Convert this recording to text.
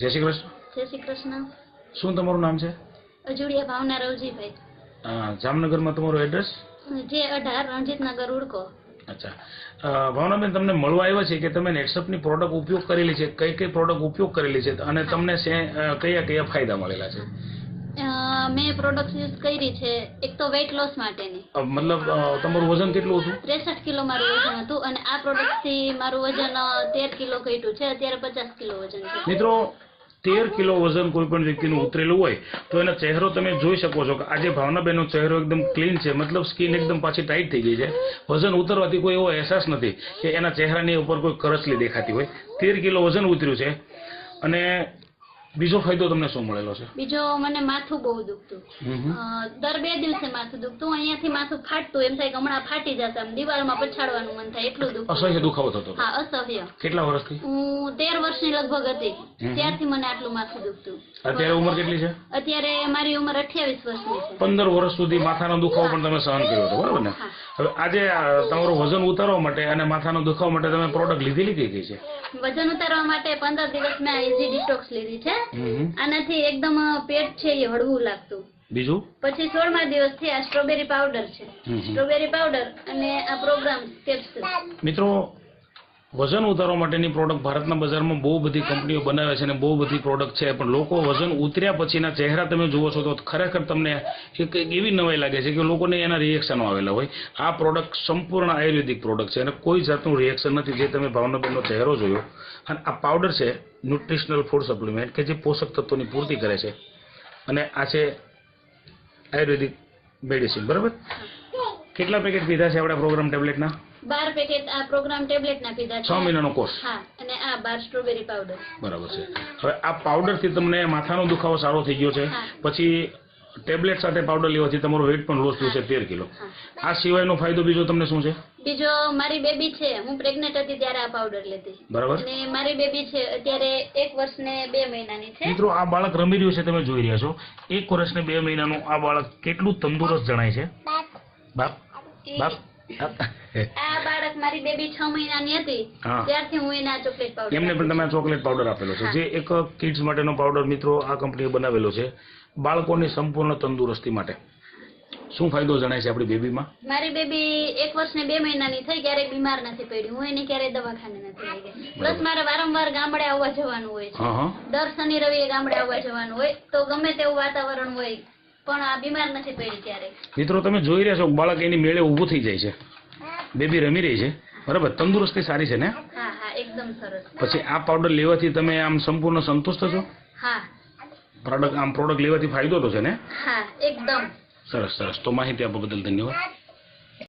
જય શ્રી કૃષ્ણ. જય શ્રી કૃષ્ણ. શું તમારું નામ છે? અજુડિયા ભાવના રવજીભાઈ. જામનગરમાં તમારું એડ્રેસ? જે 18 રણજીતનગર ઉડકો. અચ્છા, ભાવનાબેન તમને મળવા આવ્યા છે કે તમે નેટસપની પ્રોડક્ટ ઉપયોગ કરેલી છે, કઈ કઈ પ્રોડક્ટ ઉપયોગ કરેલી છે અને તમને કયા કયા ફાયદા મળેલા છે? મેં પ્રોડક્ટ યુઝ કરી છે. એક તો વેઇટ લોસ માટેની. મતલબ તમારું વજન કેટલું હતું? 63 કિલો મારું વજન હતું અને આ પ્રોડક્ટ થી મારું વજન 13 કિલો ઘટ્યું છે. અત્યારે 50 કિલો વજન છે. મિત્રો 13 કિલો વજન કોઈ પણ વ્યક્તિનું ઉતરેલું હોય તો એનો ચહેરો તમે જોઈ શકો છો કે આજે ભાવનાબેનનો ચહેરો એકદમ ક્લીન છે, મતલબ સ્કિન એકદમ પાછી ટાઈટ થઈ ગઈ છે. વજન ઉતરવાથી કોઈ એવો અહેસાસ નથી કે એના ચહેરાની ઉપર કોઈ કરચલી દેખાતી હોય. 13 કિલો વજન ઉતર્યું છે. અને બીજો ફાયદો તમને શું મળેલો છે? બીજો, મને માથું બહુ દુખતું. દર 2 દિવસે માથું દુખતું. અહીંયાથી માથું ફાટતું, એમ થાય કે હમણાં ફાટી જશે, આમ દિવાલમાં પછાડવાનું મન થાય એટલું દુખતું. અસહ્ય દુખાવો થતો? હા, અસહ્ય. કેટલા વર્ષથી? હું 13 વર્ષની લગભગ હતી ત્યારથી મને આટલું માથું દુખતું. અત્યારે ઉંમર કેટલી છે? અત્યારે મારી ઉંમર 28 વર્ષની છે. 15 વર્ષ સુધી માથાનો દુખાવો પણ તમે સહન કર્યો હતો, બરાબર ને? હવે આજે તમારું વજન ઉતારવા માટે અને માથાનો દુખાવા માટે તમે પ્રોડક્ટ લીધેલી કઈ છે? વજન ઉતારવા માટે 15 દિવસ મેં ઇઝી ડિટોક્સ લીધી છે. આનાથી એકદમ પેટ છે એ હળવું લાગતું. બીજું? પછી 16મા દિવસથી આ સ્ટ્રોબેરી પાવડર છે. સ્ટ્રોબેરી પાવડર અને આ પ્રોગ્રામ કેપ્સ્યુલ. મિત્રો, વજન ઉતારવા માટેની પ્રોડક્ટ ભારતના બજારમાં બહુ બધી કંપનીઓ બનાવે છે અને બહુ બધી પ્રોડક્ટ છે, પણ લોકો વજન ઉતર્યા પછીના ચહેરા તમે જુઓ છો તો ખરેખર તમને એક એવી નવાઈ લાગે છે કે લોકોને એના રિએક્શનો આવેલા હોય. આ પ્રોડક્ટ સંપૂર્ણ આયુર્વેદિક પ્રોડક્ટ છે અને કોઈ જાતનું રિએક્શન નથી. જે તમે ભાવનાબેનનો ચહેરો જોયો. અને આ પાવડર છે ન્યુટ્રિશનલ ફૂડ સપ્લિમેન્ટ કે જે પોષક તત્વોની પૂર્તિ કરે છે. અને આ છે આયુર્વેદિક મેડિસિન, બરાબર? કેટલા પેકેટ પીધા છે આપણે પ્રોગ્રામ ટેબ્લેટના? 12 પેકેટ આ પ્રોગ્રામ ટેબ્લેટના પીધા છે. 6 મહિનાનો કોર્સ. હા, અને આ 12 સ્ટ્રોબેરી પાવડર. બરાબર છે. હવે આ પાવડર થી તમને માથાનો દુખાવો સારો થઈ ગયો છે. પછી ટેબ્લેટ સાથે પાવડર લેવાથી તમારો વેઇટ પણ લોસ થયું છે 13 કિલો. આ સિવાયનો ફાયદો બીજો તમને શું છે? બીજો, મારી બેબી છે, હું પ્રેગ્નેન્ટ હતી ત્યારે આ પાવડર લેતી. બરાબર. અને મારી બેબી છે અત્યારે 1 વર્ષ ને 2 મહિનાની છે. મિત્રો, આ બાળક રમી રહ્યું છે, તમે જોઈ રહ્યા છો. 1 વર્ષ ને 2 મહિનાનું આ બાળક કેટલું તંદુરસ્ત જણાય છે. બાપ બાપ આ બાળક, મારી બેબી 6 મહિનાની હતી ત્યારથી હું એને આ ચોકલેટ પાવડર, એમને પણ તમે ચોકલેટ પાવડર આપેલો છે, જે એક કિડ્સ માટેનો પાવડર મિત્રો આ કંપનીએ બનાવેલો છે બાળકોની સંપૂર્ણ તંદુરસ્તી માટે. શું ફાયદો જણાય છે આપણી બેબીમાં? મારી બેબી 1 વર્ષ ને 2 મહિનાની થઈ, ક્યારેય બીમાર નથી પડી. હું એને ક્યારેય દવાખાને નથી લઈ ગઈ. પ્લસ મારે વારંવાર ગામડે આવવા જવાનું હોય છે. દર શનિ રવિએ ગામડે આવવા જવાનું હોય, તો ગમે તેવું વાતાવરણ હોય પણ આ બીમાર નથી પડી ક્યારેય. મિત્રો, તમે જોઈ રહ્યા છો બાળક એની મેળે ઊભું થઈ જાય છે. બેબી રમી રહી છે, બરાબર? તંદુરસ્તી સારી છે ને? હા હા, એકદમ સરસ. પછી આ પાવડર લેવાથી તમે આમ સંપૂર્ણ સંતુષ્ટ છો? હા. પ્રોડક્ટ લેવાથી ફાયદો તો છે ને? હા, એકદમ સરસ સરસ. તો માહિતી આપવા બદલ ધન્યવાદ.